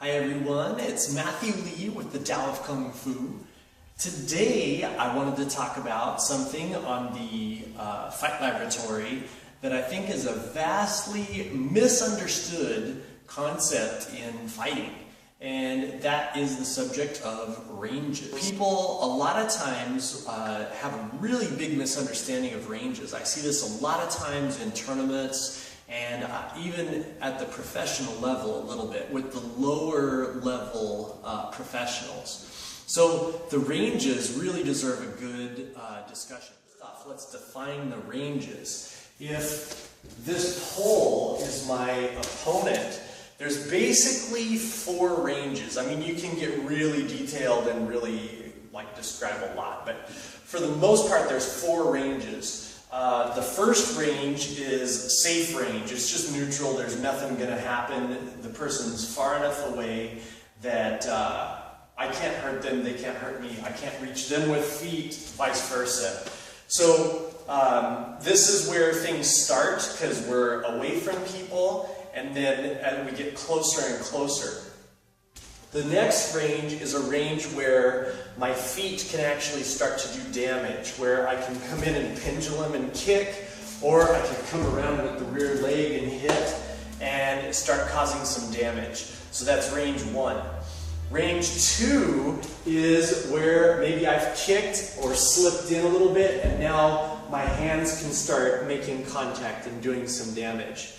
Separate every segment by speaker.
Speaker 1: Hi everyone, it's Matthew Lee with the Tao of Kung Fu. Today I wanted to talk about something on the Fight Laboratory that I think is a vastly misunderstood concept in fighting, and that is the subject of ranges. People a lot of times have a really big misunderstanding of ranges. I see this a lot of times in tournaments and even at the professional level a little bit with the lower level professionals. So the ranges really deserve a good discussion. First off, let's define the ranges. If this pole is my opponent, there's basically 4 ranges. I mean, you can get really detailed and really describe a lot, but for the most part there's 4 ranges. The first range is safe range. It's just neutral. There's nothing going to happen. The person's far enough away that I can't hurt them, they can't hurt me. I can't reach them with feet, vice versa. So this is where things start because we're away from people, and then as we get closer and closer. The next range is a range where my feet can actually start to do damage, where I can come in and pendulum and kick, or I can come around with the rear leg and hit and start causing some damage. So that's range 1. Range 2 is where maybe I've kicked or slipped in a little bit, and now my hands can start making contact and doing some damage.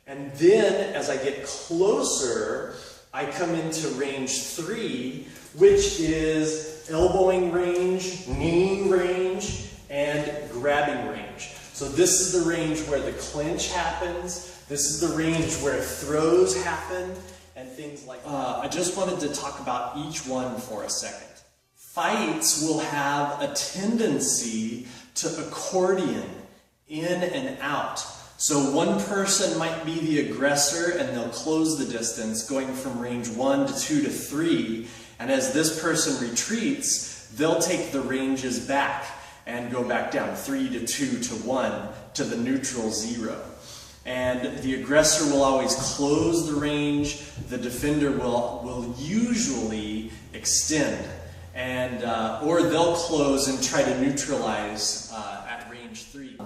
Speaker 1: And then as I get closer, I come into range 3, which is elbowing range, kneeing range, and grabbing range. So this is the range where the clinch happens. This is the range where throws happen, and things like that. I just wanted to talk about each one for a second. Fights will have a tendency to accordion in and out. So one person might be the aggressor and they'll close the distance going from range 1 to 2 to 3, and as this person retreats, they'll take the ranges back and go back down 3 to 2 to 1 to the neutral 0. And the aggressor will always close the range, the defender will usually extend, and or they'll close and try to neutralize at range 3.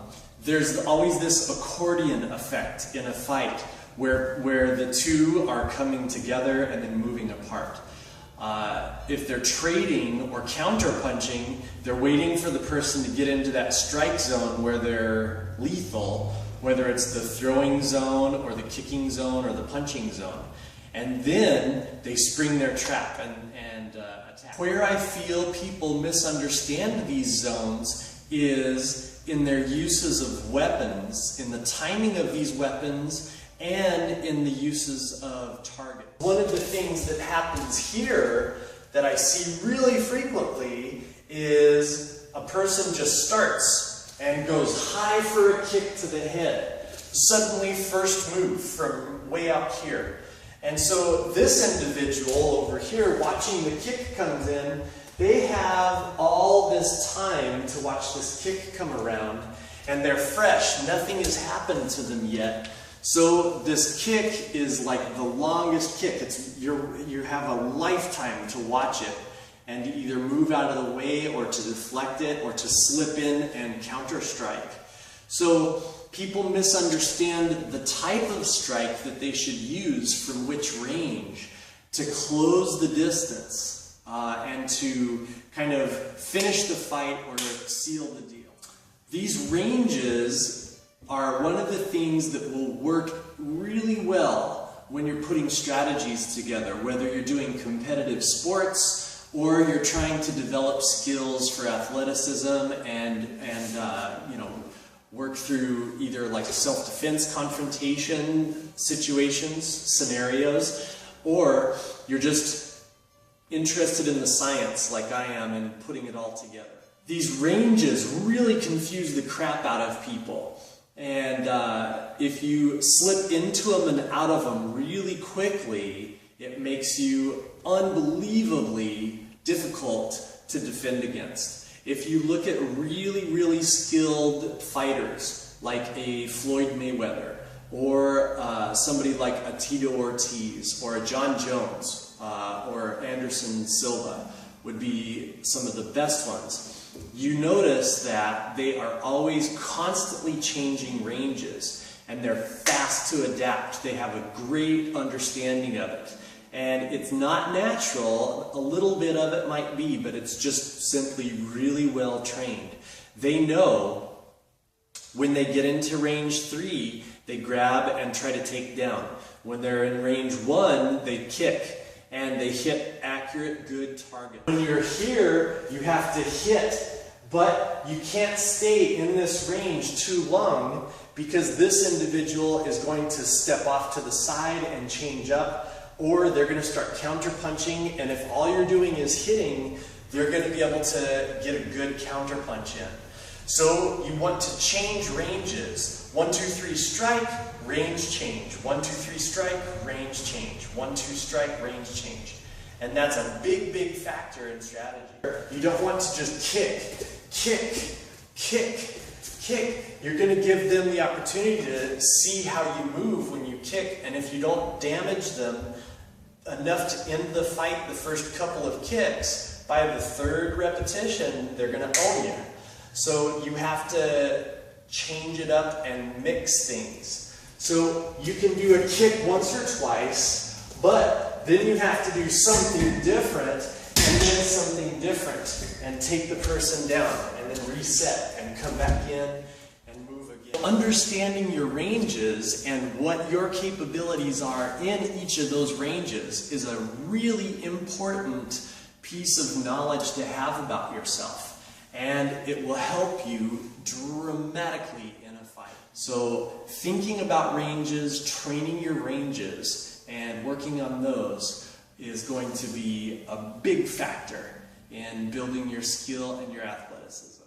Speaker 1: There's always this accordion effect in a fight where the two are coming together and then moving apart. If they're trading or counter-punching, they're waiting for the person to get into that strike zone where they're lethal, whether it's the throwing zone or the kicking zone or the punching zone. And then they spring their trap and attack. Where I feel people misunderstand these zones is in their uses of weapons, in the timing of these weapons, and in the uses of targets. One of the things that happens here that I see really frequently is a person just starts and goes high for a kick to the head. Suddenly first move from way out here. And so this individual over here watching the kick comes in, they have all this time to watch this kick come around, and they're fresh. Nothing has happened to them yet. So this kick is like the longest kick. You have a lifetime to watch it and either move out of the way or to deflect it or to slip in and counter strike. So people misunderstand the type of strike that they should use from which range to close the distance. And to kind of finish the fight or seal the deal. These ranges are one of the things that will work really well when you're putting strategies together, whether you're doing competitive sports or you're trying to develop skills for athleticism and work through either like self-defense confrontation situations, scenarios, or you're just interested in the science like I am and putting it all together. These ranges really confuse the crap out of people, and if you slip into them and out of them really quickly, it makes you unbelievably difficult to defend against. If you look at really skilled fighters like a Floyd Mayweather or somebody like a Tito Ortiz or a John Jones, or Anderson Silva would be some of the best ones. You notice that they are always constantly changing ranges, and they're fast to adapt. They have a great understanding of it. And it's not natural, a little bit of it might be, but it's just simply really well trained. They know when they get into range 3, they grab and try to take down. When they're in range 1, they kick and they hit accurate, good target. When you're here, you have to hit, but you can't stay in this range too long because this individual is going to step off to the side and change up, or they're going to start counter-punching, and if all you're doing is hitting, they're going to be able to get a good counter-punch in. So you want to change ranges. 1, 2, 3, strike, range change. 1, 2, 3, strike, range change. 1, 2, strike, range change. And that's a big, big factor in strategy. You don't want to just kick, kick, kick, kick. You're going to give them the opportunity to see how you move when you kick, and if you don't damage them enough to end the fight the first couple of kicks, by the 3rd repetition, they're going to own you. So you have to change it up and mix things. So you can do a kick once or twice, but then you have to do something different, and then something different, and take the person down, and then reset, and come back in, and move again. Understanding your ranges and what your capabilities are in each of those ranges is a really important piece of knowledge to have about yourself. And it will help you dramatically in a fight. So thinking about ranges, training your ranges, and working on those is going to be a big factor in building your skill and your athleticism.